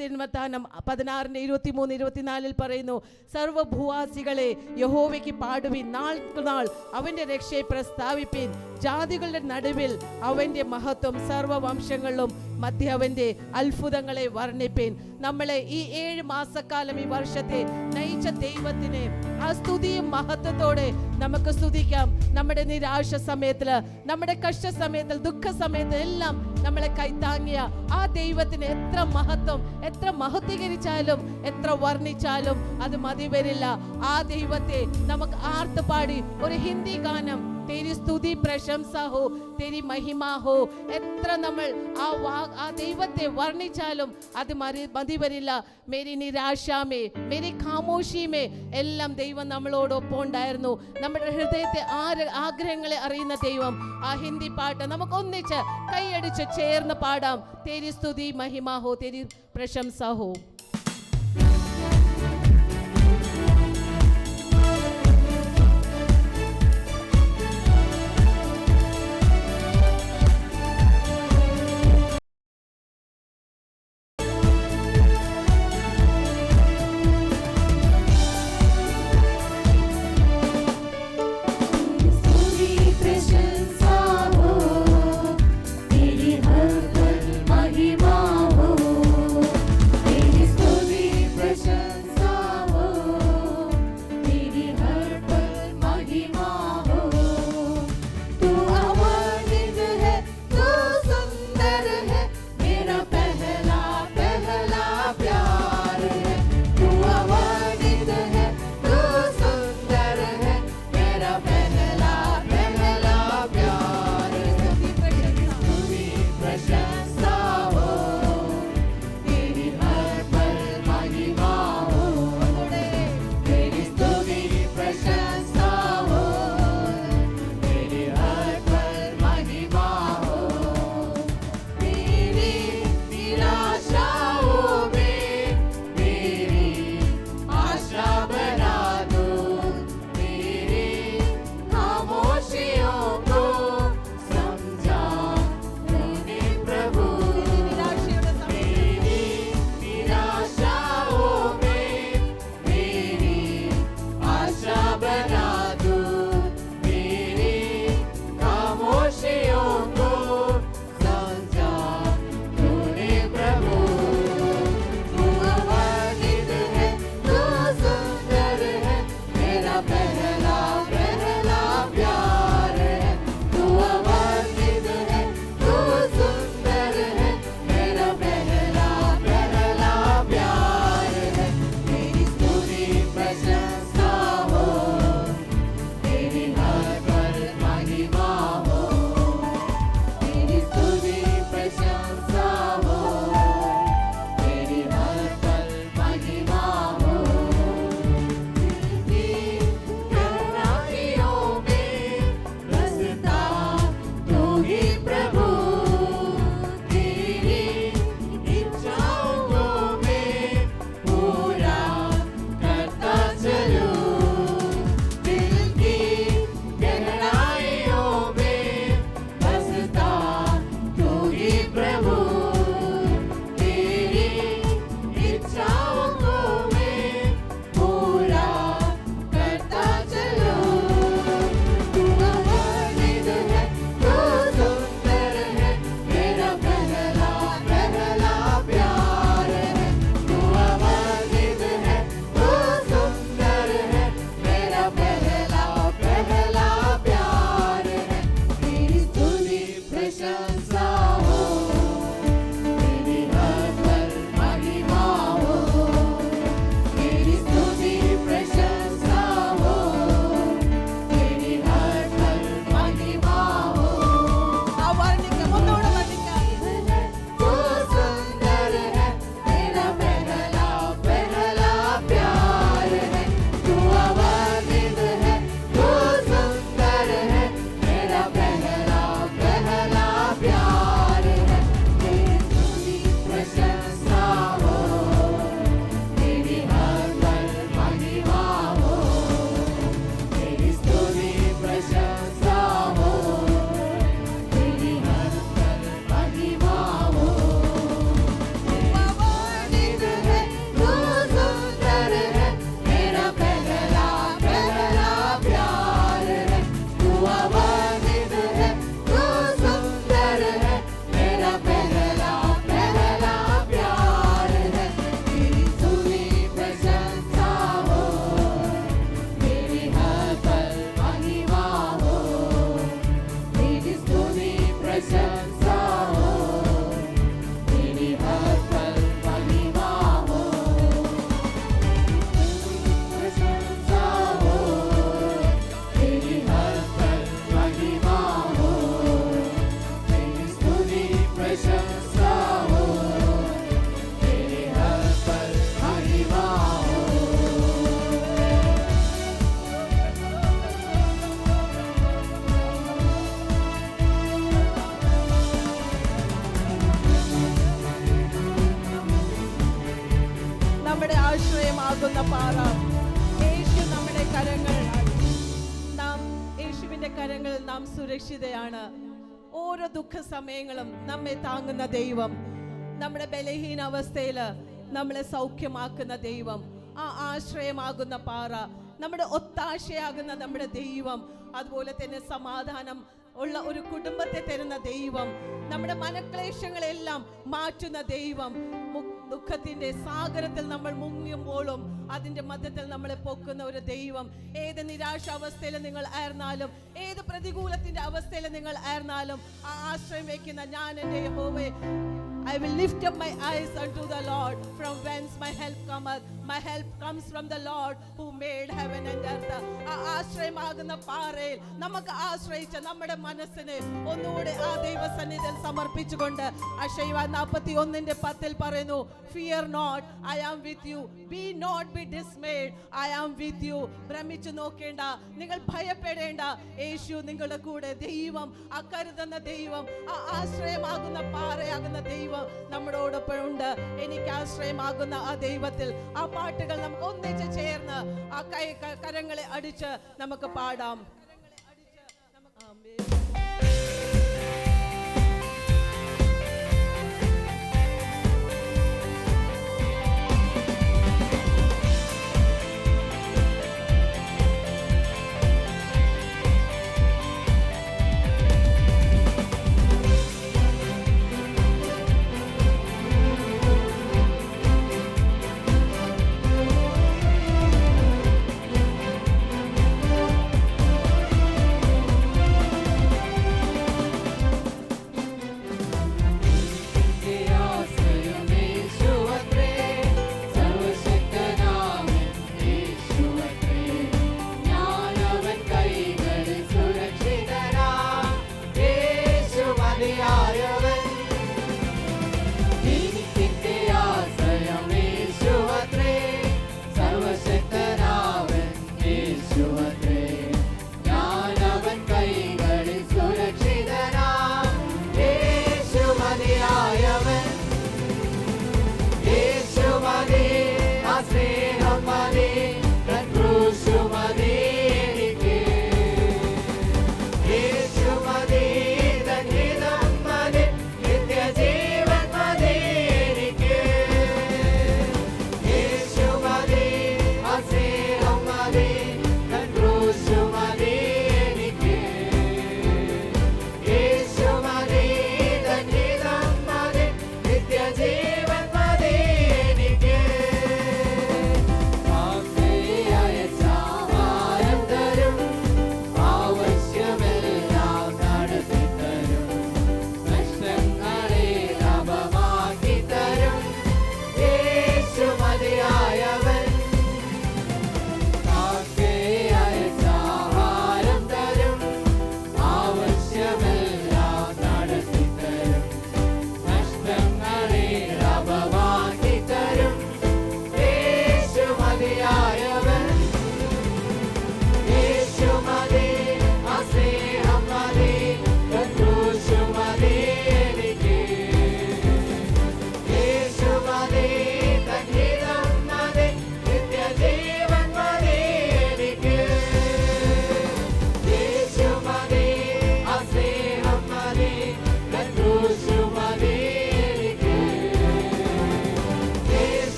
ദിനവത്താനം 16:23-24 പറയുന്നു, സർവഭൂവാസികളെ യഹോവയ്ക്ക് പാടുവിൻ, നാൾക്കുനാൾ അവന്റെ രക്ഷയെ പ്രസ്താവിപ്പിൻ, ജാതികളുടെ നടുവിൽ അവന്റെ മഹത്വം സർവവംശങ്ങളിലും മധ്യ അവന്റെ അത്ഭുതങ്ങളെ വർണ്ണിപ്പിൻ. നമ്മളെ ഈ 7 മാസക്കാലം ഈ വർഷത്തെ നയിച്ച ദൈവത്തിന് ആ സ്തുതിയും മഹത്വത്തോടെ നമുക്ക് സ്തുതിക്കാം. നമ്മുടെ നിരാശ സമയത്തില്, നമ്മുടെ കഷ്ട സമയത്തിൽ, ദുഃഖ സമയത്തിൽ എല്ലാം നമ്മളെ കൈത്താങ്ങിയ ആ ദൈവത്തിന് എത്ര മഹത്വം, എത്ര മഹത്വീകരിച്ചാലും എത്ര വർണ്ണിച്ചാലും അത് മതി വരില്ല. ആ ദൈവത്തെ നമുക്ക് ആർത്തുപാടി ഒരു ഹിന്ദി ഗാനം, तेरी स्तुति प्रशंसा हो, तेरी महिमा हो, എത്ര നമ്മൾ ആ ദൈവത്തെ വർണ്ണിച്ചാലും അത് മതി വരില്ല. മേരി നിരാശാമേ, മേരി ഖാമോഷിമേ എല്ലാം ദൈവം നമ്മളോടൊപ്പം ഉണ്ടായിരുന്നു. നമ്മുടെ ഹൃദയത്തെ ആഗ്രഹങ്ങളെ അറിയുന്ന ദൈവം. ആ ഹിന്ദി പാട്ട് നമുക്ക് ഒന്നിച്ച് കൈയടിച്ച് ചേർന്ന് പാടാം. तेरी स्तुति महिमा हो, तेरी प्रशंसा हो. तेरी നമ്മുടെ ആശ്രയമാകുന്ന പാറ. യേശു നമ്മുടെ കരങ്ങൾ, നാം യേശുവിന്റെ കരങ്ങളിൽ നാം സുരക്ഷിതയാണ്. ഓരോ ദുഃഖ സമയങ്ങളും നമ്മെ താങ്ങുന്ന ദൈവം, നമ്മുടെ ബലഹീന അവസ്ഥയില് നമ്മളെ സൗഖ്യമാക്കുന്ന ദൈവം, ആ ആശ്രയമാകുന്ന പാറ, നമ്മുടെ ഒത്താശയാകുന്ന നമ്മുടെ ദൈവം, അതുപോലെ തന്നെ സമാധാനം ഉള്ള ഒരു കുടുംബത്തെ തരുന്ന ദൈവം, നമ്മുടെ മനക്ലേശങ്ങളെല്ലാം മാറ്റുന്ന ദൈവം, ദുഃഖത്തിന്റെ സാഗരത്തിൽ നമ്മൾ മുങ്ങിയുമ്പോഴും അതിന്റെ മധ്യത്തിൽ നമ്മളെ പൊക്കുന്ന ഒരു ദൈവം. ഏത് നിരാശാവസ്ഥയിൽ നിങ്ങൾ ആയിരുന്നാലും, ഏത് പ്രതികൂലത്തിന്റെ അവസ്ഥയിൽ നിങ്ങൾ ആയിരുന്നാലും, ആ ആശ്രയം വയ്ക്കുന്ന ഞാൻ എൻ്റെ യഹോവേ, I will lift up my eyes unto the Lord, from whence my help cometh. My help comes from the Lord who made heaven and earth. ആ ആശ്രയമാകുന്ന പാറയിൽ നമുക്ക് ആശ്രയിച്ച നമ്മുടെ മനസ്സിനെ ഒന്നുകൂടെ ആ ദൈവസന്നിധിയിൽ സമർപ്പിച്ചുകൊണ്ട് അശയ്യ 41:10 പറയുന്നു, Fear not, I am with you. Be not be dismayed, I am with you. ഭ്രമിച്ചു നോക്കേണ്ട, നിങ്ങൾ ഭയപ്പെടേണ്ട, യേശു നിങ്ങളുടെ കൂടെ. ദൈവം, ആ കരുതുന്ന ദൈവം, ആ ആശ്രയമാകുന്ന പാറയാകുന്ന ദൈവം നമ്മളോടൊപ്പം ഉണ്ട്. എനിക്ക് ആശ്രയമാകുന്ന ആ ദൈവത്തിൽ. ആ പാട്ടുകൾ നമുക്ക് ഒന്നിച്ച് ചേർന്ന് ആ കരങ്ങളെ അടിച്ച് നമുക്ക് പാടാം.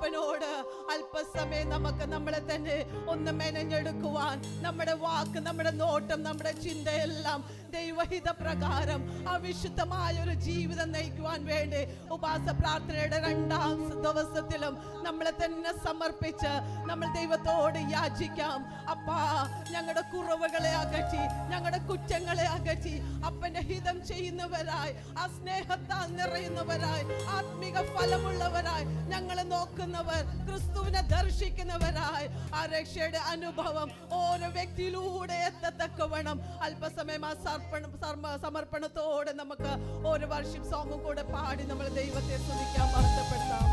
അപ്പനോട് അല്പസമയം നമുക്ക് നമ്മളെ തന്നെ ഒന്ന് മെനഞ്ഞെടുക്കുവാൻ, നമ്മുടെ വാക്ക്, നമ്മുടെ നോട്ടം, നമ്മുടെ ചിന്തയെല്ലാം ദൈവഹിത പ്രകാരം അവിശുദ്ധമായ ഒരു ജീവിതം നയിക്കുവാൻ വേണ്ടി ഉപവാസ പ്രാർത്ഥനയുടെ 2ാം ദിവസത്തിലും നമ്മളെ തന്നെ സമർപ്പിച്ച് നമ്മൾ ദൈവത്തോട് യാചിക്കാം. അപ്പാ, ഞങ്ങളുടെ കുറവുകളെ അകറ്റി, ഞങ്ങളുടെ കുറ്റങ്ങളെ അകറ്റി, അപ്പന്റെ ഹിതം ചെയ്യുന്നവരായി, ആ സ്നേഹത്താൽ നിറയുന്നവരായി, ആത്മീക ഫലമുള്ളവരായി, ഞങ്ങളെ നോക്കുന്നവർ, ക്രിസ്തുവിനെ ദർശിക്കുന്നവരായി, ആ രക്ഷയുടെ അനുഭവം ഓരോ വ്യക്തിയിലൂടെ എത്തത്തക്കവണ്ണം അല്പസമയം ആ സമർപ്പണത്തോടെ നമുക്ക് ഒരു വർഷിപ്പ് സോങ്ങും കൂടെ പാടി നമ്മൾ ദൈവത്തെ സ്തുതിക്കാൻ മഹത്വപ്പെടുത്താം.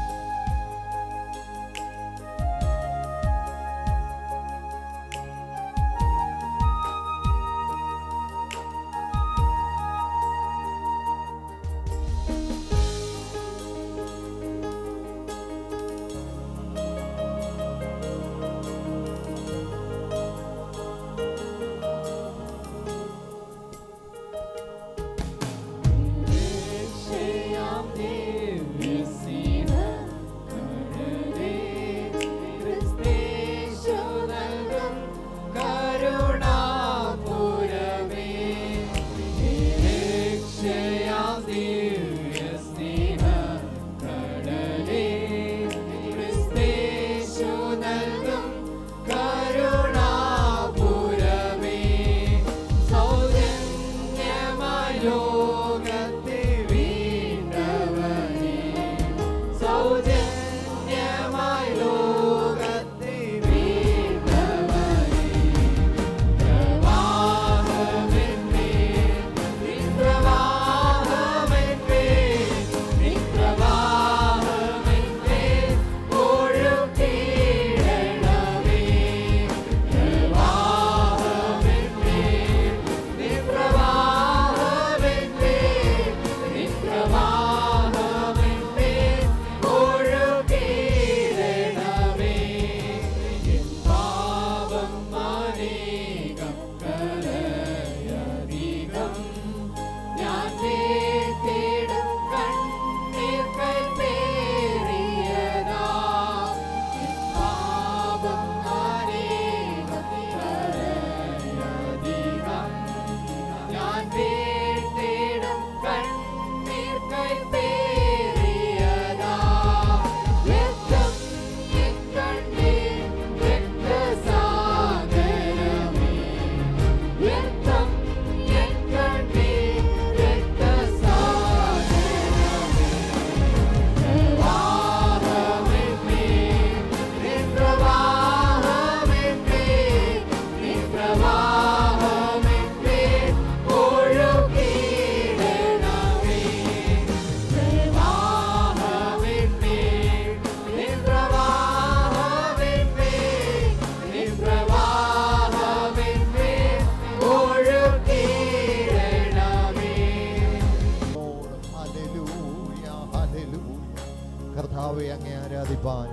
കർത്താവെ, അങ്ങേ ആരാധിപ്പാൻ,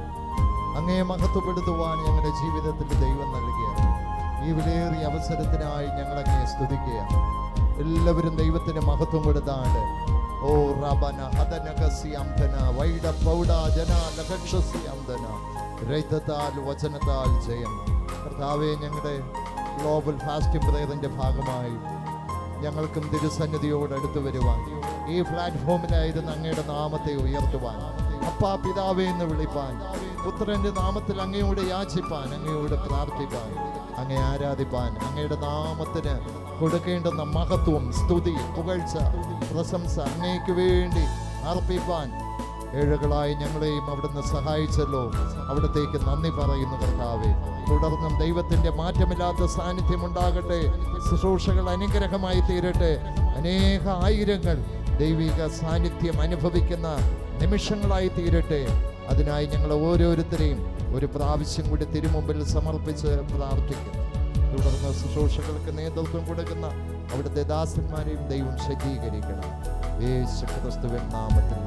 അങ്ങേ മഹത്വപ്പെടുത്തുവാൻ ഞങ്ങളുടെ ജീവിതത്തിൽ ദൈവം നൽകിയ ഈ വിലയേറിയ അവസരത്തിനായി ഞങ്ങളങ്ങേ സ്തുതിക്കുകയാണ്. എല്ലാവരും ദൈവത്തിന് മഹത്വം കൊടുത്താണ്ട് ഓ റബന ഹദനകസിയംതന വൈഡ പൗഡ ജന ലക്ഷസിയംതന രൈതത്താൽ വചനത്താൽ ജയം. കർത്താവെ, ഞങ്ങളുടെ ഗ്ലോബൽ ഫാസ്റ്റിംഗ് പ്രേയറിന്റെ ഭാഗമായി ഞങ്ങൾക്കും തിരുസന്നിധിയോട് അടുത്തു വരുവാൻ, ഈ പ്ലാറ്റ്ഫോമിലായിരുന്ന അങ്ങയുടെ നാമത്തെ ഉയർത്തുവാൻ, അപ്പാ പിതാവേ എന്ന് വിളിപ്പാൻ, പുത്രന്റെ നാമത്തിൽ അങ്ങയോട് യാചിപ്പാൻ, അങ്ങയോട് പ്രാർത്ഥിപ്പാൻ, അങ്ങയെ ആരാധിപ്പാൻ, അങ്ങയുടെ നാമത്തിന് കൊടുക്കേണ്ടുന്ന മഹത്വം, സ്തുതി, പുകഴ്ച, പ്രശംസ അങ്ങേക്ക് വേണ്ടി അർപ്പിപ്പാൻ ഏഴുകളായി ഞങ്ങളെയും അവിടുന്ന് സഹായിച്ചല്ലോ. അവിടത്തേക്ക് നന്ദി പറയുന്നു കർത്താവേ. തുടർന്നും ദൈവത്തിന്റെ മാറ്റമില്ലാത്ത സാന്നിധ്യം ഉണ്ടാകട്ടെ. ശുശ്രൂഷകൾ അനുഗ്രഹമായി തീരട്ടെ. അനേക ആയിരങ്ങൾ ദൈവിക സാന്നിധ്യം അനുഭവിക്കുന്ന നിമിഷങ്ങളായി തീരട്ടെ. അതിനായി ഞങ്ങൾ ഓരോരുത്തരെയും ഒരു പ്രാവശ്യം കൂടി തിരുമുമ്പിൽ സമർപ്പിച്ച് പ്രാർത്ഥിക്കുന്നു. തുടർന്ന് ശുശ്രൂഷകൾക്ക് നേതൃത്വം കൊടുക്കുന്ന അവിടുത്തെ ദാസന്മാരെയും ദൈവം ശക്തീകരിക്കണം. യേശു ക്രിസ്തുവിൻ നാമത്തിൽ